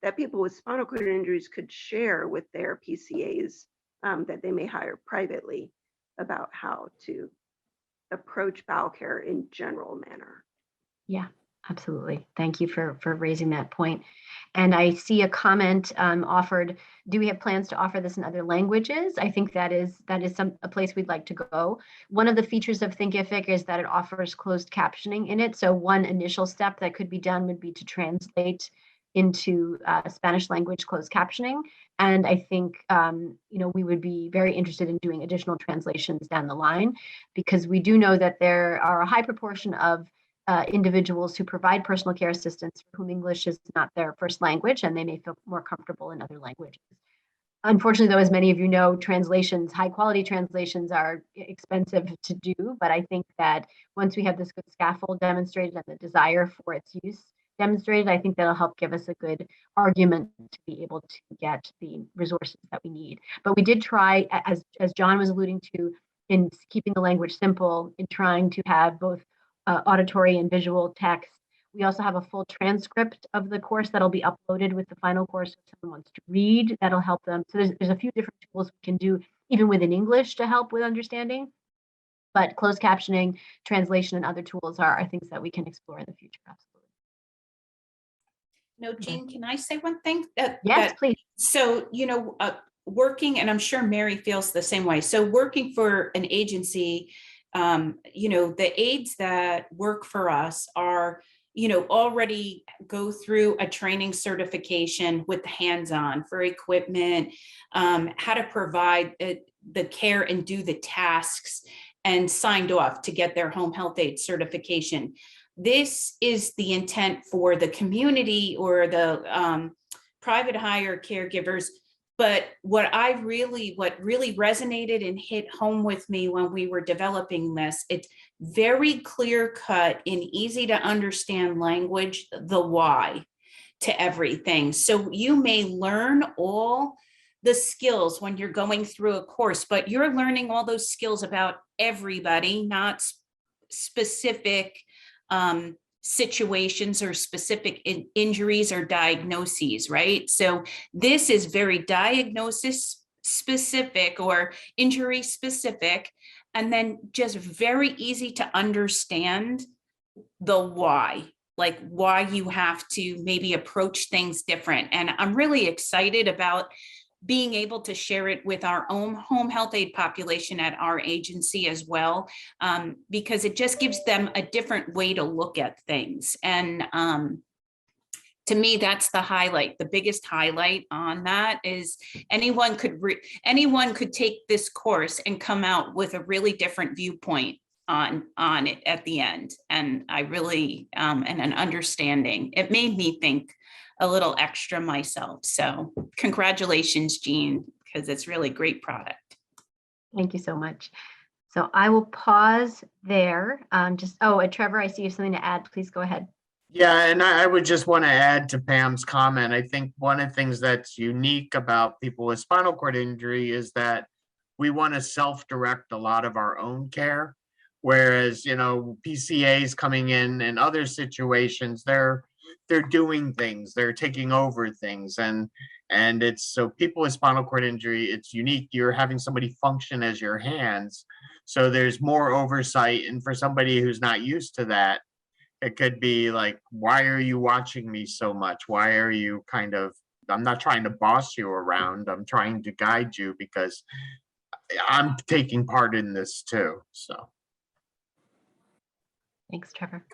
that people with spinal cord injuries could share with their PCAs that they may hire privately about how to approach bowel care in general manner. Yeah, absolutely. Thank you for raising that point. And I see a comment offered, do we have plans to offer this in other languages? I think that is a place we'd like to go. One of the features of Thinkific is that it offers closed captioning in it. So one initial step that could be done would be to translate into Spanish language closed captioning. And I think, we would be very interested in doing additional translations down the line, because we do know that there are a high proportion of individuals who provide personal care assistance for whom English is not their first language, and they may feel more comfortable in other languages. Unfortunately, though, as many of you know, translations, high quality translations, are expensive to do. But I think that once we have this good scaffold demonstrated and the desire for its use demonstrated, I think that'll help give us a good argument to be able to get the resources that we need. But we did try, as John was alluding to, in keeping the language simple, in trying to have both auditory and visual text. We also have a full transcript of the course that'll be uploaded with the final course. If someone wants to read, that'll help them. So there's a few different tools we can do, even within English, to help with understanding. But closed captioning, translation, and other tools are things that we can explore in the future. Absolutely. No, Jean, can I say one thing? Yes, please. So, working, and I'm sure Mary feels the same way. So working for an agency, the aides that work for us are, already go through a training certification with hands-on for equipment, how to provide the care and do the tasks, and signed off to get their home health aide certification. This is the intent for the community or the private hire caregivers. But what really resonated and hit home with me when we were developing this, it's very clear cut in easy to understand language, the why to everything. So you may learn all the skills when you're going through a course, but you're learning all those skills about everybody, not specific situations or specific injuries or diagnoses, right? So this is very diagnosis specific or injury specific, and then just very easy to understand the why, like why you have to maybe approach things different. And I'm really excited about being able to share it with our own home health aid population at our agency as well, because it just gives them a different way to look at things. And to me, that's the highlight. The biggest highlight on that is anyone could take this course and come out with a really different viewpoint on it at the end. And I really, and an understanding. It made me think a little extra myself. So congratulations, Jean, because it's really great product. Thank you so much. So I will pause there. And Trevor, I see you have something to add. Please go ahead. Yeah, and I would just want to add to Pam's comment. I think one of the things that's unique about people with spinal cord injury is that we want to self-direct a lot of our own care. Whereas, PCAs coming in other situations, they're doing things, they're taking over things. And it's, so people with spinal cord injury, it's unique. You're having somebody function as your hands. So there's more oversight. And for somebody who's not used to that, it could be like, why are you watching me so much? Why are you I'm not trying to boss you around. I'm trying to guide you because I'm taking part in this too. So. Thanks, Trevor.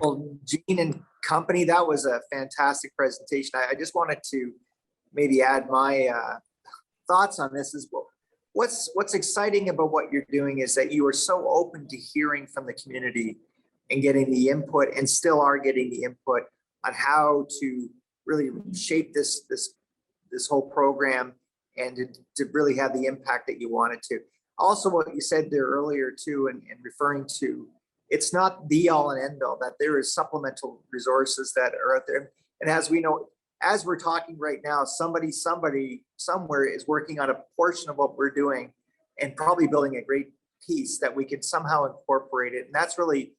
Well, Jean and company, that was a fantastic presentation. I just wanted to maybe add my thoughts on this as well. What's exciting about what you're doing is that you are so open to hearing from the community and getting the input, and still are getting the input on how to really shape this whole program and to really have the impact that you want it to. Also, what you said there earlier too, and referring to, it's not the all and end all, that there is supplemental resources that are out there. And as we know, as we're talking right now, somebody somewhere is working on a portion of what we're doing and probably building a great piece that we can somehow incorporate it. And that's really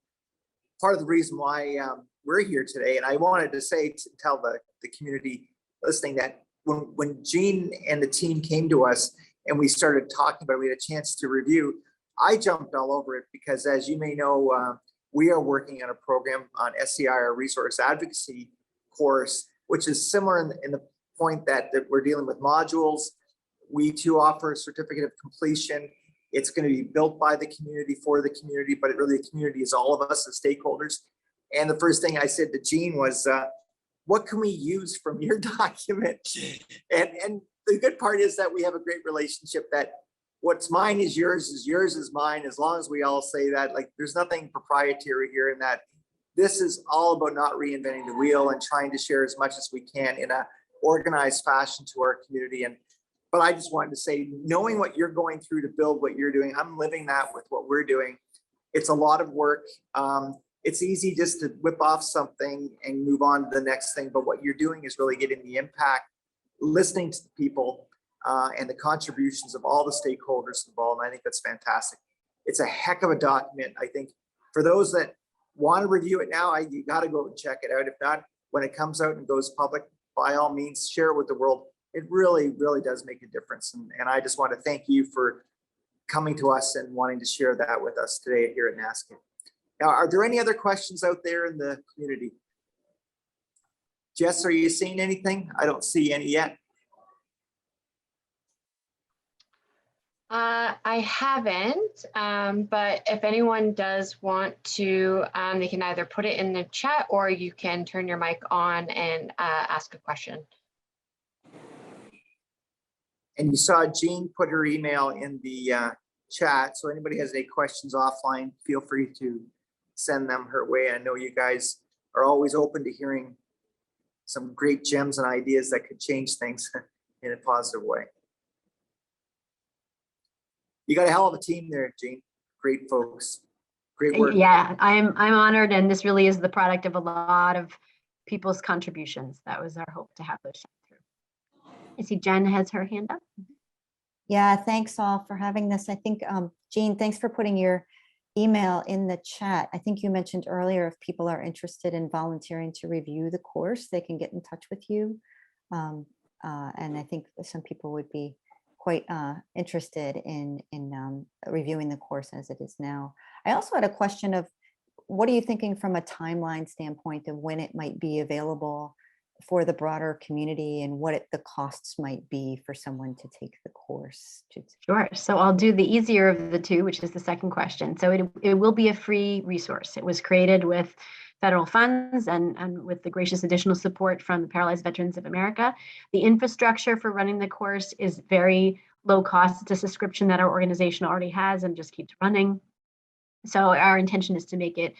part of the reason why we're here today. And I wanted to tell the community listening that when Jean and the team came to us and we started talking about it, we had a chance to review, I jumped all over it because, as you may know, we are working on a program on SCI, our resource advocacy course, which is similar in the point that we're dealing with modules. We too offer a certificate of completion. It's going to be built by the community for the community, but really the community is all of us as stakeholders. And the first thing I said to Jean was, what can we use from your document? And the good part is that we have a great relationship, that what's mine is yours is mine, as long as we all say that. Like, there's nothing proprietary here, in that this is all about not reinventing the wheel and trying to share as much as we can in a organized fashion to our community. But I just wanted to say, knowing what you're going through to build what you're doing, I'm living that with what we're doing. It's a lot of work. It's easy just to whip off something and move on to the next thing. But what you're doing is really getting the impact, listening to the people and the contributions of all the stakeholders involved. And I think that's fantastic. It's a heck of a document. I think for those that want to review it now, you got to go and check it out. If not, when it comes out and goes public, by all means, share it with the world. It really, really does make a difference. And I just want to thank you for coming to us and wanting to share that with us today here at NASCA. Now, are there any other questions out there in the community? Jess, are you seeing anything? I don't see any yet. I haven't, but if anyone does want to, they can either put it in the chat or you can turn your mic on and ask a question. And you saw Jean put her email in the chat. So anybody has any questions offline, feel free to send them her way. I know you guys are always open to hearing some great gems and ideas that could change things in a positive way. You got a hell of a team there, Jean. Great folks. Great work. Yeah, I'm honored, and this really is the product of a lot of people's contributions. That was our hope, to have those shine through. I see Jen has her hand up. Yeah, thanks all for having this. I think, Jean, thanks for putting your email in the chat. I think you mentioned earlier, if people are interested in volunteering to review the course, they can get in touch with you. And I think some people would be quite interested in reviewing the course as it is now. I also had a question of, what are you thinking from a timeline standpoint of when it might be available for the broader community, and what the costs might be for someone to take the course? Sure. So I'll do the easier of the two, which is the second question. So it will be a free resource. It was created with federal funds and with the gracious additional support from the Paralyzed Veterans of America. The infrastructure for running the course is very low cost. It's a subscription that our organization already has and just keeps running. So our intention is to make it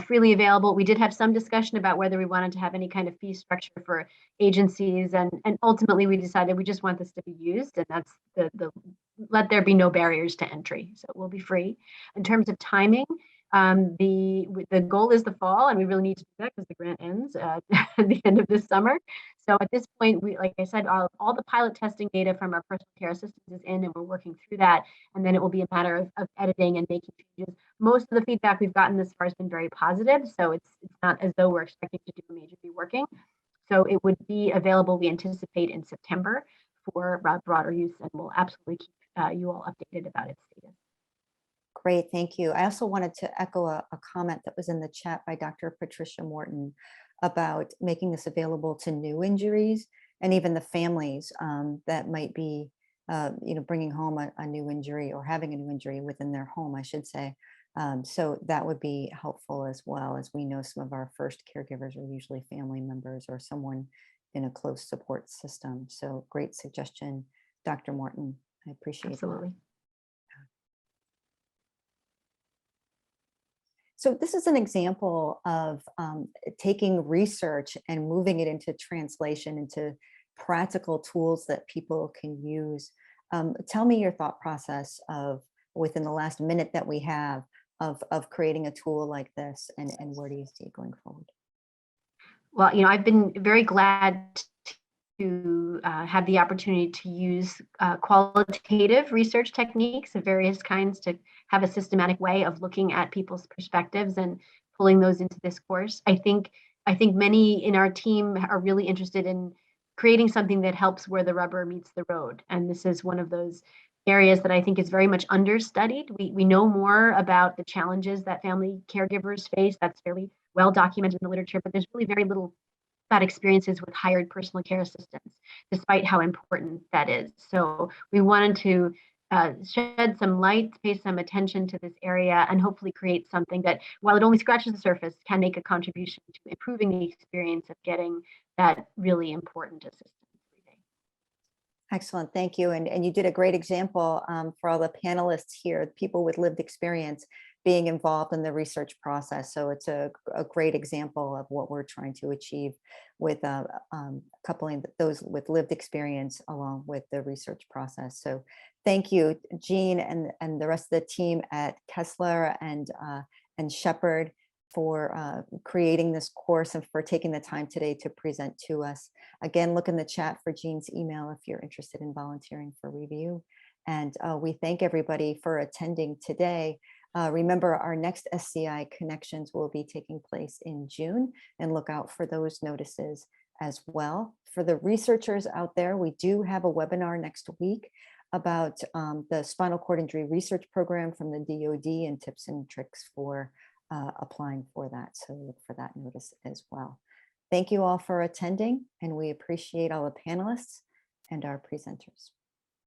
freely available. We did have some discussion about whether we wanted to have any kind of fee structure for agencies, and ultimately we decided we just want this to be used, and that's the let there be no barriers to entry. So it will be free. In terms of timing, the goal is the fall, and we really need to do that because the grant ends at the end of this summer. So at this point, like I said, all the pilot testing data from our personal care assistants is in, and we're working through that. And then it will be a matter of editing and making changes. Most of the feedback we've gotten this far has been very positive. So it's not as though we're expecting to do a major reworking. So it would be available, we anticipate, in September for broader use, and we'll absolutely keep you all updated about its status. Great, thank you. I also wanted to echo a comment that was in the chat by Dr. Patricia Morton about making this available to new injuries, and even the families that might be bringing home a new injury, or having a new injury within their home, I should say. So that would be helpful as well, as we know some of our first caregivers are usually family members or someone in a close support system. So great suggestion, Dr. Morton. I appreciate Absolutely. that. So this is an example of taking research and moving it into translation, into practical tools that people can use. Tell me your thought process of, within the last minute that we have, of creating a tool like this, and where do you see it going forward? Well, I've been very glad to have the opportunity to use qualitative research techniques of various kinds to have a systematic way of looking at people's perspectives and pulling those into this course. I think many in our team are really interested in creating something that helps where the rubber meets the road. And this is one of those areas that I think is very much understudied. We know more about the challenges that family caregivers face. That's fairly well documented in the literature, but there's really very little about experiences with hired personal care assistants, despite how important that is. So we wanted to shed some light, pay some attention to this area, and hopefully create something that, while it only scratches the surface, can make a contribution to improving the experience of getting that really important assistance. Excellent, thank you. And you did a great example for all the panelists here, people with lived experience being involved in the research process. So it's a great example of what we're trying to achieve with coupling those with lived experience along with the research process. So thank you, Jean, and the rest of the team at Kessler and Shepherd for creating this course and for taking the time today to present to us. Again, look in the chat for Jean's email if you're interested in volunteering for review. And we thank everybody for attending today. Remember, our next SCI Connections will be taking place in June, and look out for those notices as well. For the researchers out there, we do have a webinar next week about the Spinal Cord Injury Research Program from the DoD and tips and tricks for applying for that. So look for that notice as well. Thank you all for attending, and we appreciate all the panelists and our presenters.